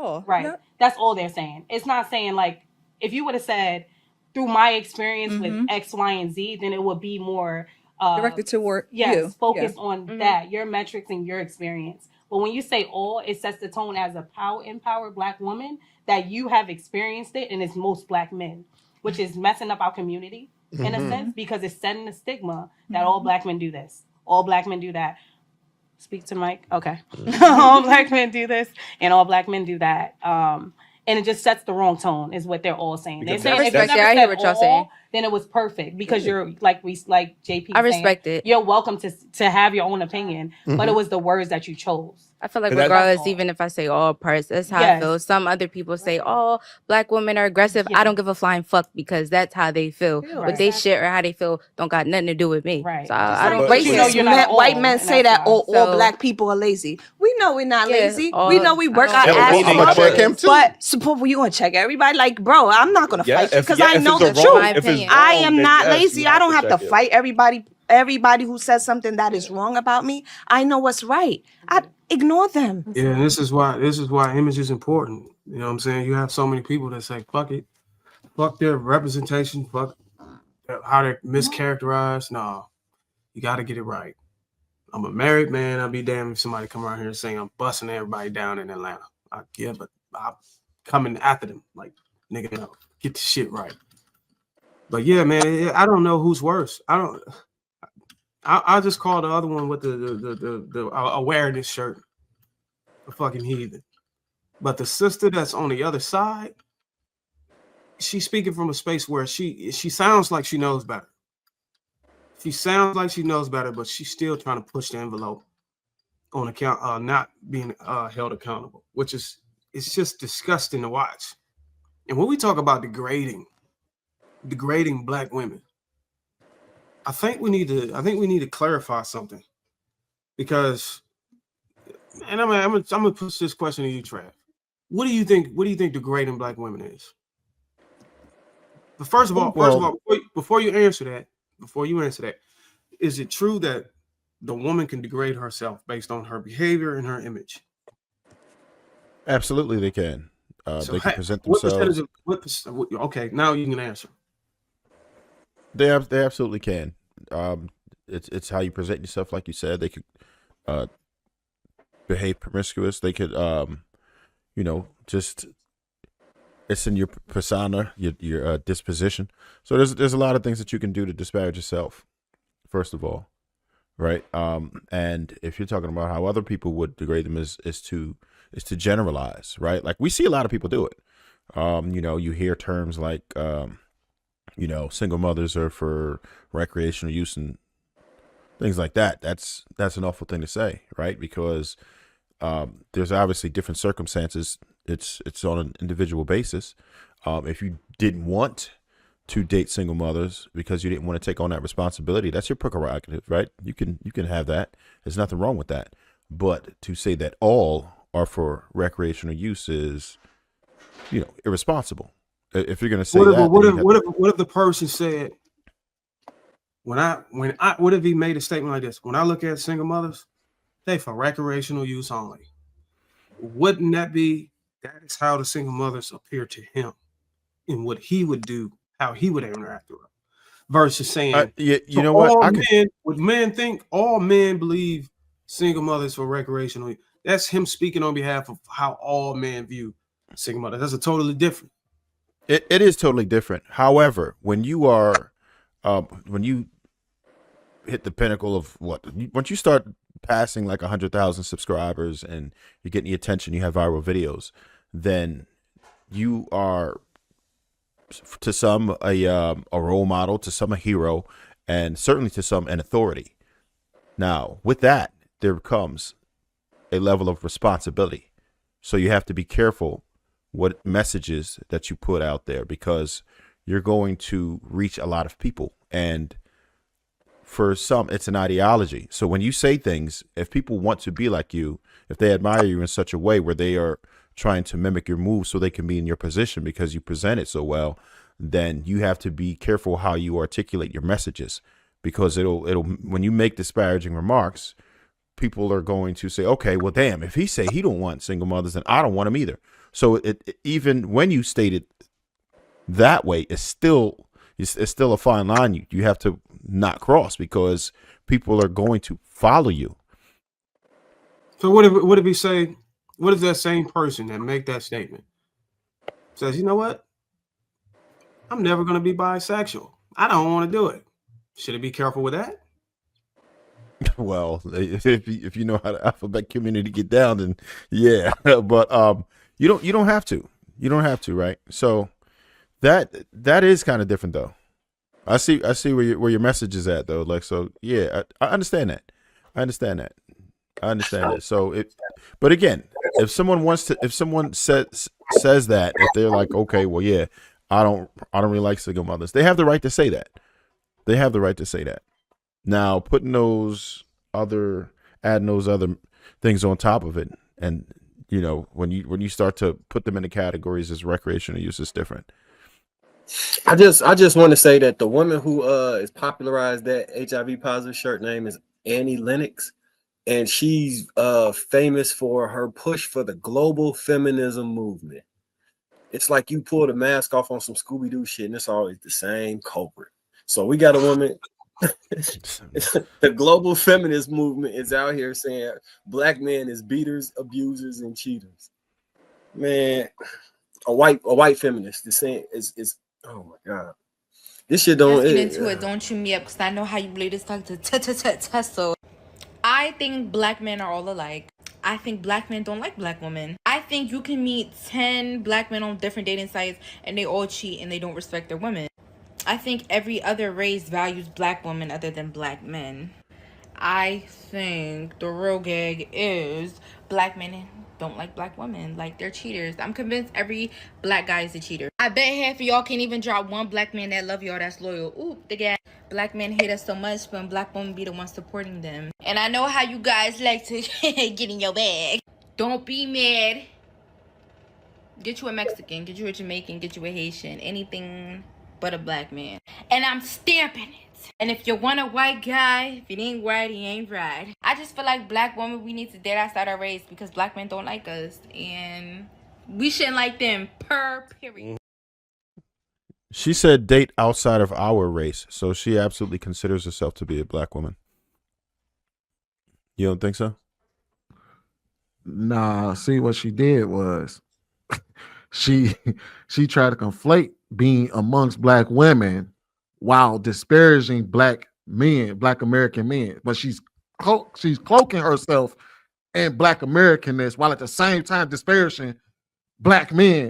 all. Right. Yeah. That's all they're saying. It's not saying like if you would have said through my experience with X, Y, and Z, then it would be more directed toward yes, focus yeah. on that, your metrics and your experience. But when you say all, it sets the tone as a empowered Black woman that you have experienced it, and it's most Black men, which is messing up our community in a sense because it's setting a stigma that all Black men do this, all Black men do that. Speak to Mike. Okay. All Black men do this and all Black men do that. And it just sets the wrong tone is what they're all saying. They're saying if you never I hear what y'all saying. then it was perfect because you're like JP I respect it. You're welcome to have your own opinion, but it was the words that you chose. I feel like regardless, even if I say all parts, that's how I feel. Some other people say, "Oh, Black women are aggressive." I don't give a flying fuck because that's how they feel. But they shit or how they feel don't got nothing to do with me. Right. So I don't racist. White men say that all Black people are lazy. We know we're not lazy. We know we work our ass off. But suppose you gonna check everybody? Like, bro, I'm not gonna fight you because I know the truth. I am not lazy. I don't have to fight everybody. Everybody who says something that is wrong about me, I know what's right. I ignore them. Yeah, this is why image is important. You know what I'm saying? You have so many people that say, fuck it. Fuck their representation. Fuck how they're mischaracterized. No, you got to get it right. I'm a married man. I'll be damned if somebody come around here and say I'm busting everybody down in Atlanta. But I'm coming after them. Like, nigga, no, get the shit right. But yeah, man, I don't know who's worse. I'll just call the other one with the awareness shirt a fucking heathen. But the sister that's on the other side, she's speaking from a space where she sounds like she knows better. She sounds like she knows better, but she's still trying to push the envelope on account not being held accountable, which is it's just disgusting to watch. And when we talk about degrading Black women, I think we need to clarify something, because, and I'm gonna push this question to you, Trav. What do you think degrading Black women is? But first of all, before you answer that, is it true that the woman can degrade herself based on her behavior and her image? Absolutely, they can. They can present themselves. Okay, now you can answer. They absolutely can. It's how you present yourself, like you said. They could behave promiscuous. They could, just it's in your persona, your disposition. So there's a lot of things that you can do to disparage yourself. First of all, right? And if you're talking about how other people would degrade them, is to generalize, right? Like we see a lot of people do it. You hear terms like single mothers are for recreational use and things like that. That's an awful thing to say, right? Because there's obviously different circumstances. It's on an individual basis. If you didn't want to date single mothers because you didn't want to take on that responsibility, that's your prerogative, right? You can have that. There's nothing wrong with that. But to say that all are for recreational use is, irresponsible. If you're going to say what if the person said, what if he made a statement like this? When I look at single mothers, they for recreational use only. Wouldn't that is how the single mothers appear to him and what he would do, how he would interact with her, versus saying, would men think all men believe single mothers for recreational use? That's him speaking on behalf of how all men view single mothers. That's a totally different. It is totally different. However, when you are, when you hit the pinnacle of once you start passing like 100,000 subscribers and you're getting the attention, you have viral videos, then you are, to some, a role model, to some a hero, and certainly to some an authority. Now, with that, there comes a level of responsibility. So you have to be careful what messages that you put out there, because you're going to reach a lot of people. And for some, it's an ideology. So when you say things, if people want to be like you, if they admire you in such a way where they are trying to mimic your moves so they can be in your position because you present it so well, then you have to be careful how you articulate your messages, because it'll when you make disparaging remarks, people are going to say, okay, well, damn, if he say he don't want single mothers, then I don't want them either. So even when you state it that way, it's still a fine line you have to not cross, because people are going to follow you. So what if we say, what if that same person that make that statement says, you know what? I'm never going to be bisexual. I don't want to do it. Should I be careful with that? Well, if you know how the alphabet community get down, then yeah. But you don't have to. You don't have to, right? So that is kind of different, though. I see where your message is at, though. Like, so yeah, I understand that. I understand that. So but again, if someone says that, if they're like, okay, well, yeah, I don't really like single mothers, they have the right to say that. They have the right to say that. Now, adding those other things on top of it, and you know, when you start to put them into categories as recreational use, is different. I just want to say that the woman who is popularized that HIV positive shirt name is Annie Lennox, and she's famous for her push for the global feminism movement. It's like you pull the mask off on some Scooby-Doo shit, and it's always the same culprit. So we got a woman. The global feminist movement is out here saying black men is beaters, abusers, and cheaters. Man, a white feminist is saying is oh my god, this shit don't. Let's get into it. Don't chew me up, because I know how you ladies talk to Tesla. I think black men are all alike. I think black men don't like black women. I think you can meet 10 black men on different dating sites and they all cheat and they don't respect their women. I think every other race values black women other than black men. I think the real gag is black men don't like black women, like they're cheaters. I'm convinced every black guy is a cheater. I bet half of y'all can't even drop one black man that love y'all that's loyal. Ooh, the gag. Black men hate us so much, but black women be the ones supporting them. And I know how you guys like to get in your bag. Don't be mad. Get you a Mexican, get you a Jamaican, get you a Haitian, anything but a black man. And I'm stamping it. And if you want a white guy, if it ain't white, he ain't right. I just feel like black women, we need to date outside our race, because black men don't like us. And we shouldn't like them, period. She said date outside of our race. So she absolutely considers herself to be a black woman. You don't think so? Nah, see, what she did was she tried to conflate being amongst black women while disparaging black men, black American men. But she's cloaking herself in black Americanness while at the same time disparaging black men